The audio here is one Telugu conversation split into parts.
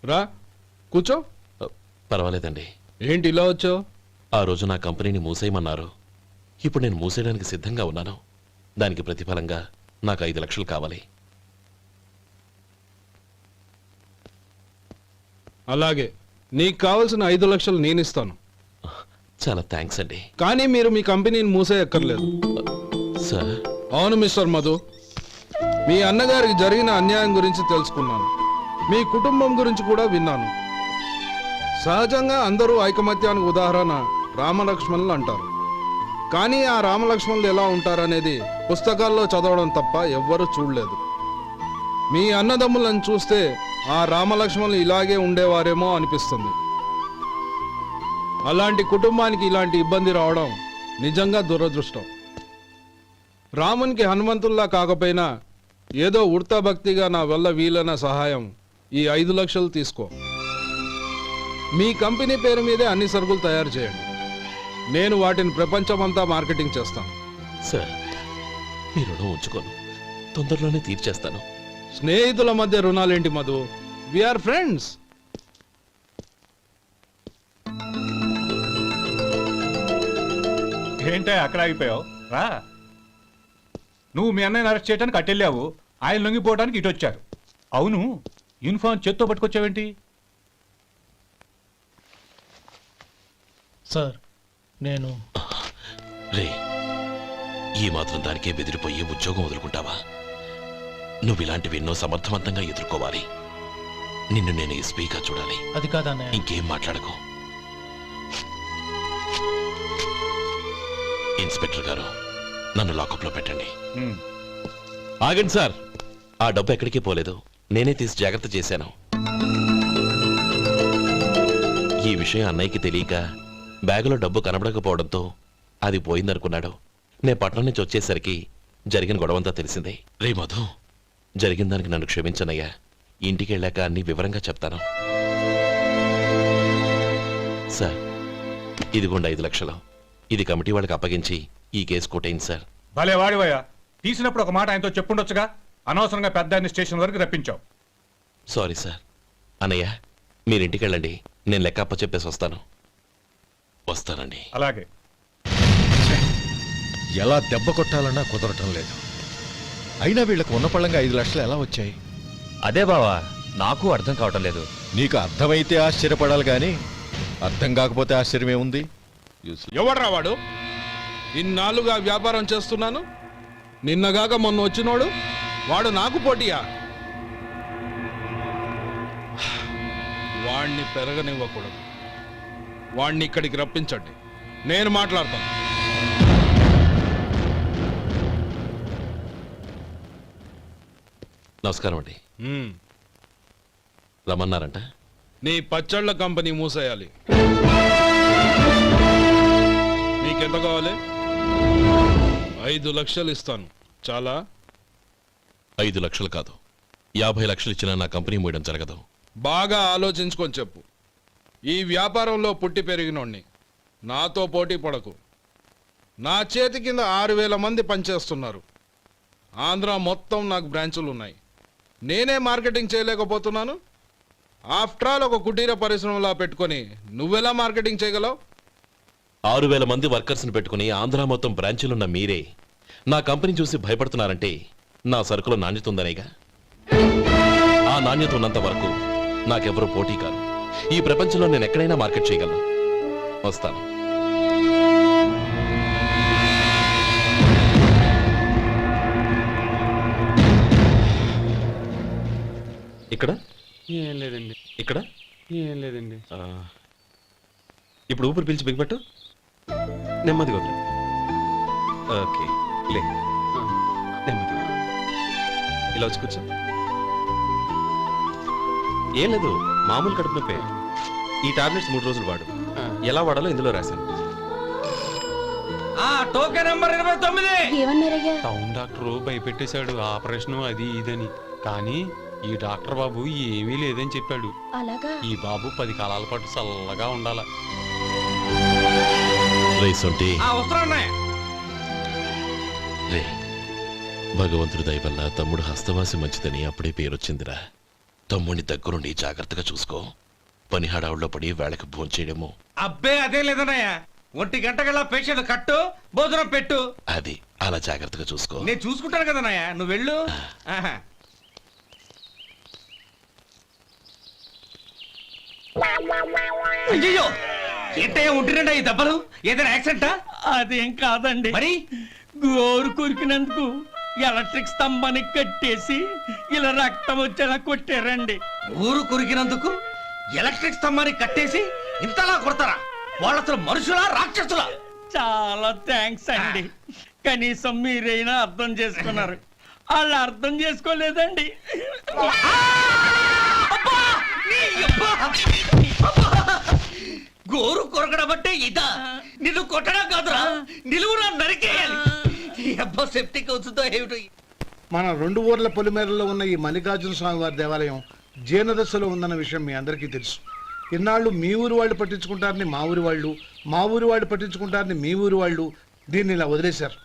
రా కూర్చో. పర్వాలేదండి. ఏంటి ఇలా వచ్చావు? ఆ రోజు నా కంపెనీని మూసేయమన్నారు. ఇప్పుడు నేను మూసేయడానికి సిద్ధంగా ఉన్నాను. దానికి ప్రతిఫలంగా నాకు 5 లక్షలు కావాలి. అలాగే, నీకు కావాల్సిన 5 లక్షలు నేను ఇస్తాను. చాలా థ్యాంక్స్ అండి. కానీ మీరు మీ కంపెనీని మూసేయక్కర్లేదు. సార్. అవును మిస్టర్ మధు, మీ అన్నగారికి జరిగిన అన్యాయం గురించి తెలుసుకున్నాను. మీ కుటుంబం గురించి కూడా విన్నాను. సహజంగా అందరూ ఐకమత్యానికి ఉదాహరణ రామలక్ష్మణులు అంటారు. కానీ ఆ రామలక్ష్మణులు ఎలా ఉంటారనేది పుస్తకాల్లో చదవడం తప్ప ఎవ్వరూ చూడలేదు. మీ అన్నదమ్ములను చూస్తే ఆ రామలక్ష్మణులు ఇలాగే ఉండేవారేమో అనిపిస్తుంది. అలాంటి కుటుంబానికి ఇలాంటి ఇబ్బంది రావడం నిజంగా దురదృష్టం. రామునికి హనుమంతుల్లా కాకపోయినా ఏదో ఉడతాభక్తిగా నా వల్ల వీలైన సహాయం ఈ 5 లక్షలు తీసుకో. మీ కంపెనీ పేరు మీదే అన్ని సరుకులు తయారు చేయండి. నేను వాటిని ప్రపంచమంతా మార్కెటింగ్ చేస్తాను. సార్, మీ రుణం ఉంచుకోను, తొందరలోనే తీర్చేస్తాను. స్నేహితుల మధ్య రుణాలేంటి మధు? We are friends. ఏంటే అక్కడ ఆగిపోయావు? రా. నువ్వు మీ అన్నయ్యని అరెస్ట్ చేయడానికి అట్టెళ్ళావు, ఆయన లొంగిపోవడానికి ఇటు వచ్చారు. అవును, యూనిఫామ్ చేత్తో పట్టుకొచ్చావేంటి? సార్, నేను రే, ఈ మాత్రం దానికే బెదిరిపోయి ఉద్యోగం వదులుకుంటావా? నువ్వు ఇలాంటివి ఎన్నో సమర్థవంతంగా ఎదుర్కోవాలి. నిన్ను నేను ఎస్పీగా చూడాలి. అది కాదన్నయ్య. ఇంకేం మాట్లాడకు. ఇన్స్పెక్టర్ గారు, నన్ను లాకప్లో పెట్టండి. ఆగండి సార్, ఆ డబ్బు ఎక్కడికి పోలేదు, నేనే తీసి జాగ్రత్త చేశాను. ఈ విషయం అన్నయ్యకి తెలియక బ్యాగులో డబ్బు కనబడకపోవడంతో అది పోయిందనుకున్నాడు. నే పట్నం నుంచి వచ్చేసరికి జరిగిన గొడవంతా తెలిసిందే. రే మధు, జరిగిన దానికి నన్ను క్షమించనయ్యా. ఇంటికి వెళ్ళాక అన్ని వివరంగా చెప్తాను. సార్, ఇదిగోండి 5 లక్షలు. ఇది కమిటీ వాళ్ళకి అప్పగించి ఈ కేసు కొట్టేయండి సార్. భలే వాడివయ్యా, తీసినప్పుడు ఒక మాట ఆయనతో చెప్పుండొచ్చుగా. అనవసరంగా పెద్ద ఆయన స్టేషన్ వరకు రప్పించావు. Sorry sir. అన్నయ్య, మీరింటికి వెళ్ళండి, నేను లెక్క అప్ప చెప్పేసి వస్తానండి. అలాగే. ఎలా దెబ్బ కొట్టాలన్నా కుదరటం లేదు. అయినా వీళ్ళకు ఉన్న పళ్ళంగా 5 లక్షలు ఎలా వచ్చాయి? అదే బావా, నాకు అర్థం కావటం లేదు. నీకు అర్థమైతే ఆశ్చర్యపడాలి కానీ అర్థం కాకపోతే ఆశ్చర్యమేముంది? ఎవడ్రా వాడు? ఇన్నాళ్ళుగా వ్యాపారం చేస్తున్నాను, నిన్నగాక మొన్న వచ్చినోడు వాడు నాకు పోటీయా? వాణ్ణి పెరగనివ్వకూడదు. వాణ్ణి ఇక్కడికి రప్పించండి, నేను మాట్లాడతాను. నమస్కారం అండి. రమ్మన్నారంట? నీ పచ్చళ్ళ కంపెనీ మూసేయాలి. నీకెంత కావాలి? 5 లక్షలు ఇస్తాను. చాలా? 5 లక్షలు కాదు, 50 లక్షలు ఇచ్చినా నా కంపెనీ మూయడం జరగదు. బాగా ఆలోచించుకొని చెప్పు. ఈ వ్యాపారంలో పుట్టి పెరిగినోడ్ని, నాతో పోటీ పడకు. నా చేతి కింద 6,000 మంది పనిచేస్తున్నారు. ఆంధ్ర మొత్తం నాకు బ్రాంచులు ఉన్నాయి. నేనే మార్కెటింగ్ చేయలేకపోతున్నాను. ఆఫ్టర్ ఆల్ ఒక కుటీర పరిశ్రమలా పెట్టుకొని నువ్వెలా మార్కెటింగ్ చేయగలవు? 6,000 మంది వర్కర్స్ని పెట్టుకుని ఆంధ్ర మొత్తం బ్రాంచీలున్న మీరే నా కంపెనీ చూసి భయపడుతున్నారంటే నా సరుకులో నాణ్యత ఉందనేగా. ఆ నాణ్యత ఉన్నంత వరకు నాకెవరూ పోటీ కాదు. ఈ ప్రపంచంలో నేను ఎక్కడైనా మార్కెట్ చేయగలను. వస్తాను. ఇక్కడ ఏం లేదండి. ఇక్కడ ఏం లేదండి. ఇప్పుడు ఊపిరి పీల్చి బిగ్బట్టు, నెమ్మదిగా వదిలి. ఓకే, లే, నెమ్మదిగా ఇలా వచ్చి కూర్చో. ఏం లేదు, మామూలు కడుపు నొప్పే. ఈ టాబ్లెట్స్ 3 రోజులు వాడు. ఎలా వాడాలో ఇందులో రాశాను. Token number 29. టౌన్ డాక్టర్ భయపెట్టేశాడు, ఆపరేషన్ అది ఇదని. కానీ ఈ డాక్టర్ బాబు ఏమీ లేదని చెప్పాడు. ఈ బాబు 10 కాలాల పాటు చల్లగా ఉండాల. భగవంతుడి దయ వల్ల తమ్ముడు హస్తవాసి మంచిదని అప్పుడే పేరొచ్చిందిరా. తమ్ముడిని దగ్గరుండి జాగ్రత్తగా చూసుకో. పని హడావుల్లో పడి వేళకి భోంచేయడము. అబ్బే అదే లేదన్నయ్య, 1 గంటకల్లా పేషెంట్ కట్టు, భోజనం పెట్టు. అది అలా జాగ్రత్తగా చూసుకో. నేను చూసుకుంటాను కదన్నయ్య, నువ్వు వెళ్ళు. ఆహా. అయ్యో, ఏంటయ్యా ఉంటున్నాడా ఈ దెబ్బలు? ఏదైనా యాక్సిడెంటా? అదేం కాదండి, మరి గోరు కొరికినందుకు ఎలక్ట్రిక్ స్తంభానికి కట్టేసి ఇలా రక్తం వచ్చేలా కొట్టారండి. ఊరు కొరికినందుకు ఎలక్ట్రిక్ స్తంభాన్ని కట్టేసి ఇంతలా కొడతారా? వాళ్ళు అసలు మనుషులా రాక్షసులా? చాలా థ్యాంక్స్ అండి, కనీసం మీరైనా అర్థం చేసుకున్నారు. వాళ్ళు అర్థం చేసుకోలేదండి. గోరు కొరకడం అంటే ఇదా? నిన్ను కొట్టడం కాదురా, నిలువురా నరికేయాలి. ఈ అబ్బా సెప్టిక్ అవుతుందో ఏమిటో. మన 2 ఊర్ల పొలిమేరలో ఉన్న ఈ మల్లికార్జున స్వామి వారి దేవాలయం జీర్ణదశలో ఉందన్న విషయం మీ అందరికీ తెలుసు. ఇన్నాళ్ళు మీ ఊరు వాళ్ళు పట్టించుకుంటారని మా ఊరి వాళ్ళు, మా ఊరి వాళ్ళు పట్టించుకుంటారని మీ ఊరి వాళ్ళు దీన్ని ఇలా వదిలేశారు.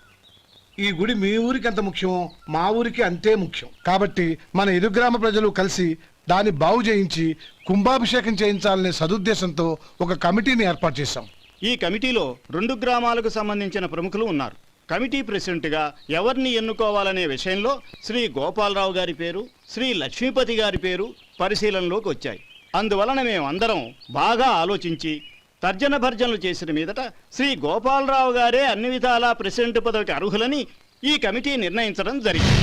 ఈ గుడి మీ ఊరికి ఎంత ముఖ్యమో మా ఊరికి అంతే ముఖ్యం. కాబట్టి మన ఇరు గ్రామ ప్రజలు కలిసి దాన్ని బాగు చేయించి కుంభాభిషేకం చేయించాలనే సదుద్దేశంతో ఒక కమిటీని ఏర్పాటు చేశాం. ఈ కమిటీలో 2 గ్రామాలకు సంబంధించిన ప్రముఖులు ఉన్నారు. కమిటీ ప్రెసిడెంట్గా ఎవరిని ఎన్నుకోవాలనే విషయంలో శ్రీ గోపాలరావు గారి పేరు, శ్రీ లక్ష్మీపతి గారి పేరు పరిశీలనలోకి వచ్చాయి. అందువలన మేమందరం బాగా ఆలోచించి తర్జన భర్జనలు చేసిన మీదట శ్రీ గోపాలరావు గారే అన్ని విధాలా ప్రెసిడెంట్ పదవికి అర్హులని ఈ కమిటీ నిర్ణయించడం జరిగింది.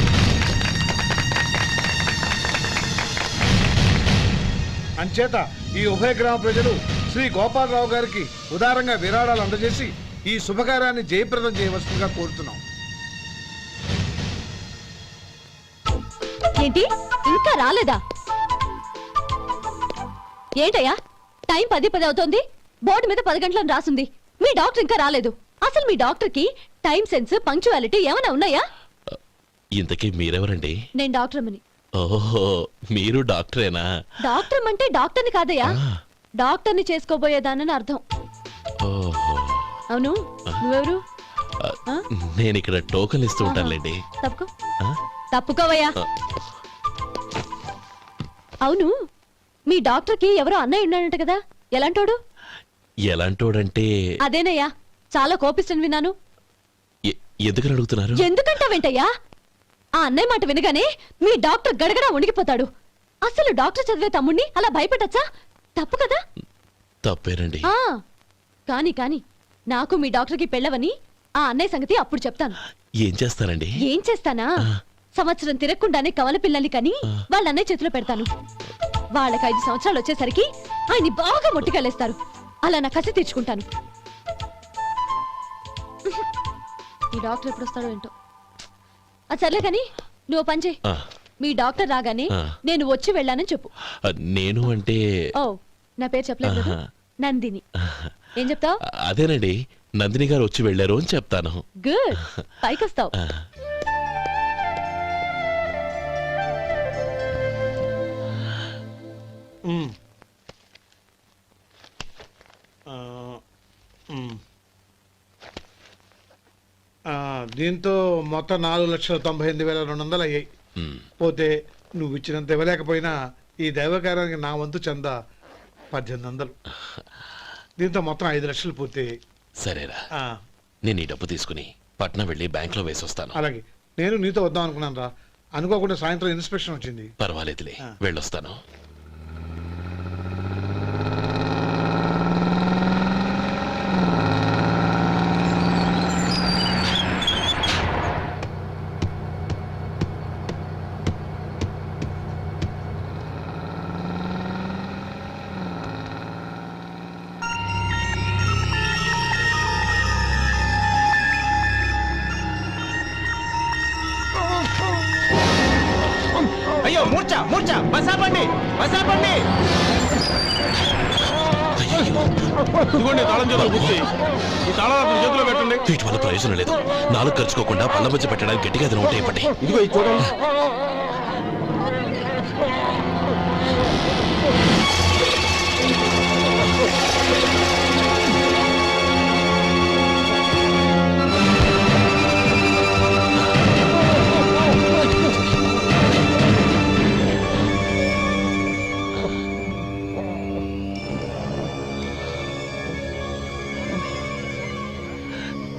అంచేత ఈ ఉభయ గ్రామ ప్రజలు శ్రీ గోపాలరావు గారికి ఉదారంగా విరాళాలు అందజేసి ఈ శుభకార్యాన్ని జయప్రదం చేయవలసిందిగా కోరుతున్నాం. ఏంటి ఇంకా రాలేదా? ఏంటయ్యా, టైం 10 అవుతోంది, బోర్డు మీద 10 గంటలను రాసింది. మీ డాక్టర్ ఇంకా రాలేదు. అసలు మీ డాక్టర్ కి టైం సెన్స్, పంక్చువాలిటీ ఏమైనా ఉన్నాయా? ఇంతకీ మీరెవరండి? నేను డాక్టర్ అమ్మని. ఓహో, మీరు డాక్టరేనా? డాక్టర్ అంటే డాక్టర్ని కాదయ్యా, డాక్టర్ని చేసుకోబోయేదానని అర్థం. ఓహో, అవును, నువ్వెవరు? నేను ఇక్కడ టోకన్ ఇస్తూ ఉంటానులేండి. తప్పుకో, తప్పుకోవయ్యా. అవును, మీ డాక్టర్ కి ఎవరో అన్నయ్య ఉన్నాడంట కదా, ఎలాంటోడు? ఎలాంటోడంటే అదేనయ్యా, చాలా కోపిస్తని విన్నాను. ఎందుకని అడుగుతున్నారు? ఎందుకంటావేంటయ్యా? ఆ అన్నయ్య మాట వినగానే మీ డాక్టర్ గడగడా ఉణిగిపోతాడు. అసలు డాక్టర్ చదివే తమ్ముణ్ణి అలా భయపెట్టచ్చా? తప్పు కదా? తప్పేనండి. కాని కాని నాకు మీ డాక్టర్కి పెళ్ళవని ఆ అన్నయ్య సంగతి అప్పుడు చెప్తాను. ఏం చేస్తానండి? ఏం చేస్తానా, సంవత్సరం తిరగకుండానే కవల పిల్లల్ని కని వాళ్ళ అన్నయ్య చేతిలో పెడతాను. వాళ్ళకి 5 సంవత్సరాలు వచ్చేసరికి ఆయన్ని బాగా మొట్టికెళ్ళేస్తారు. అలా నా కసి తీర్చుకుంటాను. ఈ డాక్టర్ ఎప్పుడు వస్తాడో ఏంటో. అది సర్లే కాని నువ్వు పని చేయి. మీ డాక్టర్ రాగానే నేను వచ్చి వెళ్ళానని చెప్పు. నేను అంటే ఓ, నా పేరు చెప్పలేదు కదా, నందిని. ఏం చెప్తావు? అదేనండి, నందిని గారు వచ్చి వెళ్ళారు అని చెప్తాను. గుడ్, పైకొస్తావు. దీంతో మొత్తం 4,98,200 అయ్యాయి. పోతే నువ్వు ఇచ్చినంత ఇవ్వలేకపోయినా ఈ దైవకార్యానికి నా వంతు చందా 1800. దీంతో మొత్తం 5 లక్షలు పూర్తయ్యాయి. సరేరా, నేను ఈ డబ్బు తీసుకుని పట్నం వెళ్ళి బ్యాంక్ లో వేసొస్తాను. అలాగే, నేను నీతో వద్దాం అనుకున్నాను రా, అనుకోకుండా సాయంత్రం ఇన్స్పెక్షన్ వచ్చింది. పర్వాలేదులే, వెళ్ళొస్తాను. అయ్యో, మూర్ఛ మూర్ఛ, బసాపండి బసాపండి. ఇదిగోండి తాళం చేతులు గుర్తి, ఈ తాళాలు చేతిలో పెట్టండి. వీటి వల్ల ప్రయోజనం లేదు. 4 ఖర్చుకోకుండా పళ్ళ మధ్య పెట్టడానికి గట్టిగా అది నోటే ఇవ్వండి. ఇదిగో ఇది చూడండి.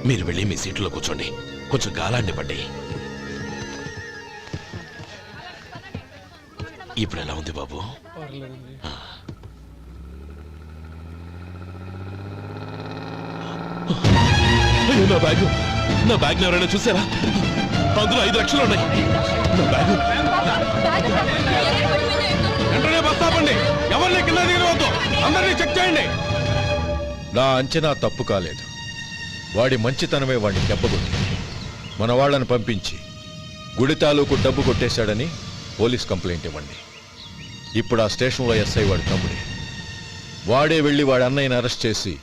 మీరు వెళ్ళి మీ సీట్లో కూర్చోండి, కొంచెం గాలాన్ని పడ్డి. ఇప్పుడు ఎలా ఉంది బాబు? ఆ. అయ్యో, నా బ్యాగ్ ఎవరైనా చూసారా? అందులో 5 లక్షలు ఉన్నాయి. నా బ్యాగ్ వెంటనే బస్ ఆపండి. ఎవరిని కింద దిగవద్దు. అందరినీ చెక్ చేయండి. నా అంచనా తప్పు కాలేదు. వాడి మంచితనమే వాడిని దెబ్బకొట్టింది. మన వాళ్ళని పంపించి గుడి తాలూకు డబ్బు కొట్టేశాడని పోలీస్ కంప్లైంట్ ఇవ్వండి. ఇప్పుడు ఆ స్టేషన్లో ఎస్ఐ వాడి తమ్ముడే. వాడే వెళ్ళి వాడి అన్నయ్యని అరెస్ట్ చేసి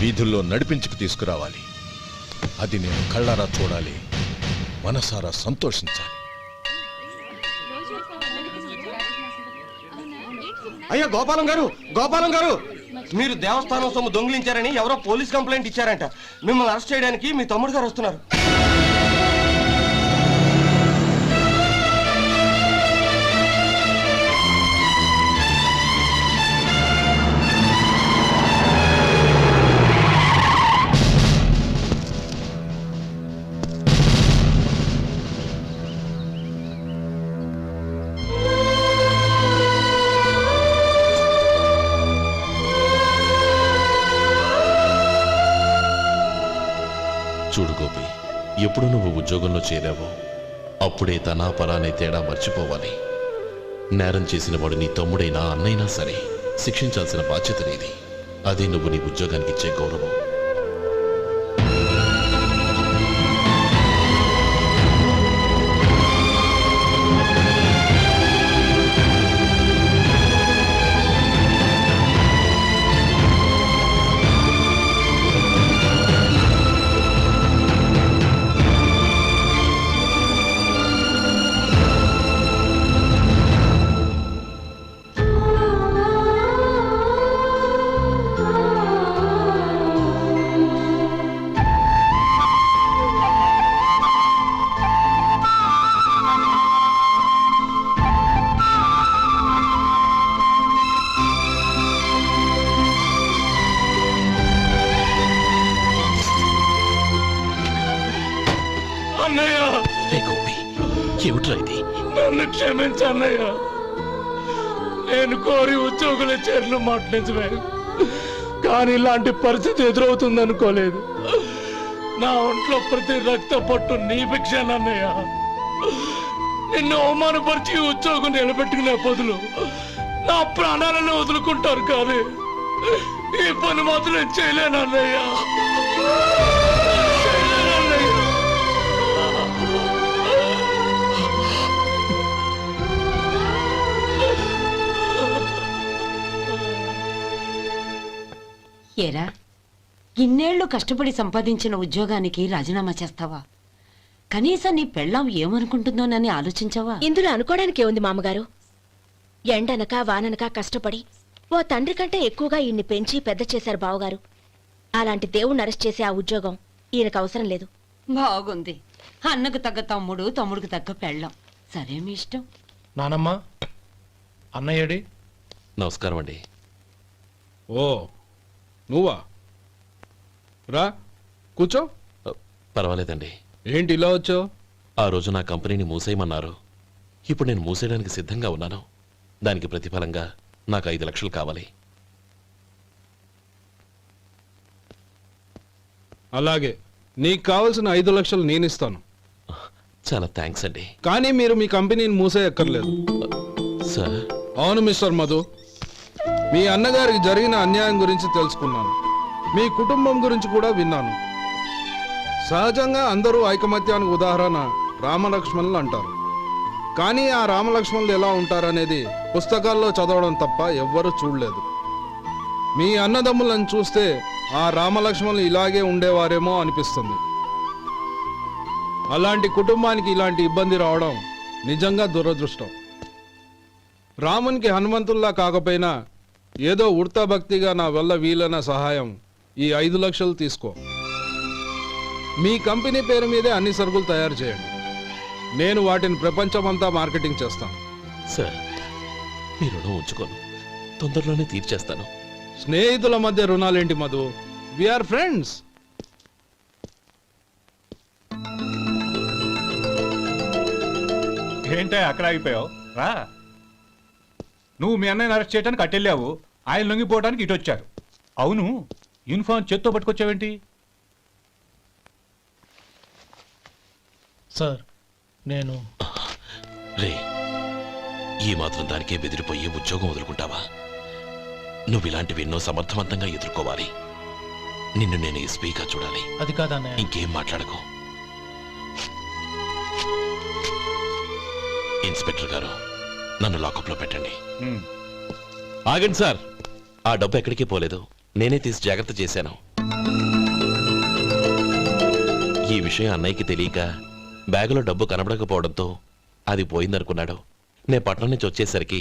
వీధుల్లో నడిపించుకు తీసుకురావాలి. అది నేను కళ్ళారా చూడాలి, మనసారా సంతోషించాలి. అయ్యా గోపాలం గారు, గోపాలం గారు, మీరు దేవస్థానం సొమ్ము దొంగిలించారని ఎవరో పోలీస్ కంప్లైంట్ ఇచ్చారంట. మిమ్మల్ని అరెస్ట్ చేయడానికి మీ తమ్ముడు గారు వస్తున్నారు. చూడు గోపి, ఎప్పుడు నువ్వు ఉద్యోగంలో చేరావో అప్పుడే తనా పరానే తేడా మర్చిపోవాలి. నేరం చేసిన వాడు నీ తమ్ముడైనా అన్నైనా సరే శిక్షించాల్సిన బాధ్యత నీది. అదే నువ్వు నీ ఉద్యోగానికి ఇచ్చే గౌరవం. ఏమిట్రా ఇది? నన్ను క్షమించన్నయ్య. నేను కోరి ఉద్యోగుల చేరిన మాట నిజమే, కానీ ఇలాంటి పరిస్థితి ఎదురవుతుంది అనుకోలేదు. నా ఒంట్లో ప్రతి రక్త పట్టు నీ భిక్షానన్నయ్య. నిన్ను అవమానపరిచి ఉద్యోగం నిలబెట్టుకునే బదులు నా ప్రాణాలను వదులుకుంటారు, కానీ ఈ పని మాత్రం నేను చేయలేనన్నయ్య. ఏరా, ఇన్నేళ్లు కష్టపడి సంపాదించిన ఉద్యోగానికి రాజీనామా చేస్తావా? కనీసం నీ పెళ్ళాం ఏమనుకుంటుందోనని ఆలోచించావా? ఇందులో అనుకోవడానికి ఉంది మామగారు. ఎండనక వాననక కష్టపడి ఓ తండ్రి కంటే ఎక్కువగా ఈయన్ని పెంచి పెద్ద చేశారు బావగారు. అలాంటి దేవుణ్ణి అరెస్ట్ చేసే ఆ ఉద్యోగం ఈయనకు అవసరం లేదు. బాగుంది. అన్నకు తగ్గ తమ్ముడు, తమ్ముడికి తగ్గ పెళ్ళాం. సరే, మీ ఇష్టం. నానమ్మ, అన్నయ్యడి. నమస్కారం అండి. ఓ, నువ్వా? రా కూర్చో. పర్వాలేదండి. ఏంటి ఇలా వచ్చావు? ఆ రోజు నా కంపెనీని మూసేయమన్నారు. ఇప్పుడు నేను మూసేయడానికి సిద్ధంగా ఉన్నాను. దానికి ప్రతిఫలంగా నాకు 5 లక్షలు కావాలి. అలాగే, నీకు కావలసిన 5 లక్షలు నేను ఇస్తాను. చాలా థ్యాంక్స్ అండి. కానీ మీరు మీ కంపెనీని మూసేయక్కర్లేదు. సార్? అవును మిస్టర్ మధు, మీ అన్నగారికి జరిగిన అన్యాయం గురించి తెలుసుకున్నాను. మీ కుటుంబం గురించి కూడా విన్నాను. సహజంగా అందరూ ఐకమత్యానికి ఉదాహరణ రామలక్ష్మణులు అంటారు. కానీ ఆ రామలక్ష్మణులు ఎలా ఉంటారనేది పుస్తకాల్లో చదవడం తప్ప ఎవ్వరూ చూడలేదు. మీ అన్నదమ్ములను చూస్తే ఆ రామలక్ష్మణులు ఇలాగే ఉండేవారేమో అనిపిస్తుంది. అలాంటి కుటుంబానికి ఇలాంటి ఇబ్బంది రావడం నిజంగా దురదృష్టం. రామునికి హనుమంతుల్లా కాకపోయినా ఏదో ఉడతా భక్తిగా నా వల్ల వీలైన సహాయం ఈ 5 లక్షలు తీసుకో. మీ కంపెనీ పేరు మీదే అన్ని సరుకులు తయారు చేయండి. నేను వాటిని ప్రపంచమంతా మార్కెటింగ్ చేస్తాను. సార్, మీ రుణం ఉంచుకోను, తొందరలోనే తీర్చేస్తాను. స్నేహితుల మధ్య రుణాలేంటి మధు? We are friends. ఏంటే అక్కడ ఆగిపోయావు రా. నువ్వు మీ అన్నయ్యని అరెస్ట్ చేయడానికి అట్టెళ్ళావు, ఆయన లొంగిపోవడానికి ఇటు వచ్చారు. అవును, యూనిఫామ్ చేత్తో పట్టుకొచ్చావేంటి? సార్ నేను రే, ఈ మాత్రం దానికే బెదిరిపోయి ఉద్యోగం వదులుకుంటావా? నువ్వు ఇలాంటివి ఎన్నో సమర్థవంతంగా ఎదుర్కోవాలి. నిన్ను నేను ఎస్పీగా చూడాలి. అది కాదన్నయ్య. ఇంకేం మాట్లాడకు. ఇన్స్పెక్టర్ గారు, నన్ను లాకప్లో పెట్టండి. ఆగండి సార్, ఆ డబ్బు ఎక్కడికి పోలేదు, నేనే తీసి జాగ్రత్త చేశాను. ఈ విషయం అన్నయ్యకి తెలియక బ్యాగులో డబ్బు కనబడకపోవడంతో అది పోయిందనుకున్నాడు. నే పట్నం నుంచి వచ్చేసరికి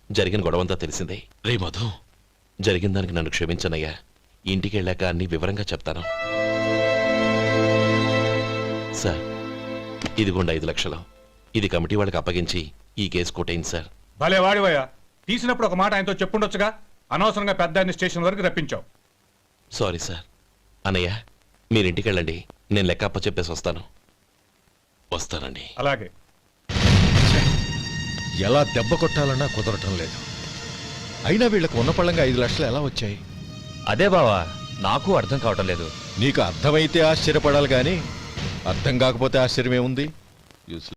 జరిగిన గొడవంతా తెలిసిందే. రే మధు, జరిగిన దానికి నన్ను క్షమించనయ్యా. ఇంటికి వెళ్ళాక అన్ని వివరంగా చెప్తాను. సార్, ఇదిగోండి 5 లక్షలు. ఇది కమిటీ వాళ్ళకి అప్పగించి ఈ కేసు కొట్టేయండి సార్. భలే వాడివయ్యా, తీసినప్పుడు ఒక మాట ఆయనతో చెప్పుండొచ్చుగా. అనవసరంగా పెద్ద ఆయన స్టేషన్ వరకు రప్పించావు. Sorry sir. అన్నయ్య, మీరింటికి వెళ్ళండి, నేను లెక్క అప్ప చెప్పేసి వస్తానండి. అలాగే. ఎలా దెబ్బ కొట్టాలన్నా కుదరటం లేదు. అయినా వీళ్ళకు ఉన్న పళ్ళంగా 5 లక్షలు ఎలా వచ్చాయి? అదే బావా, నాకు అర్థం కావటం లేదు. నీకు అర్థమైతే ఆశ్చర్యపడాలి కానీ అర్థం కాకపోతే ఆశ్చర్యమేముంది?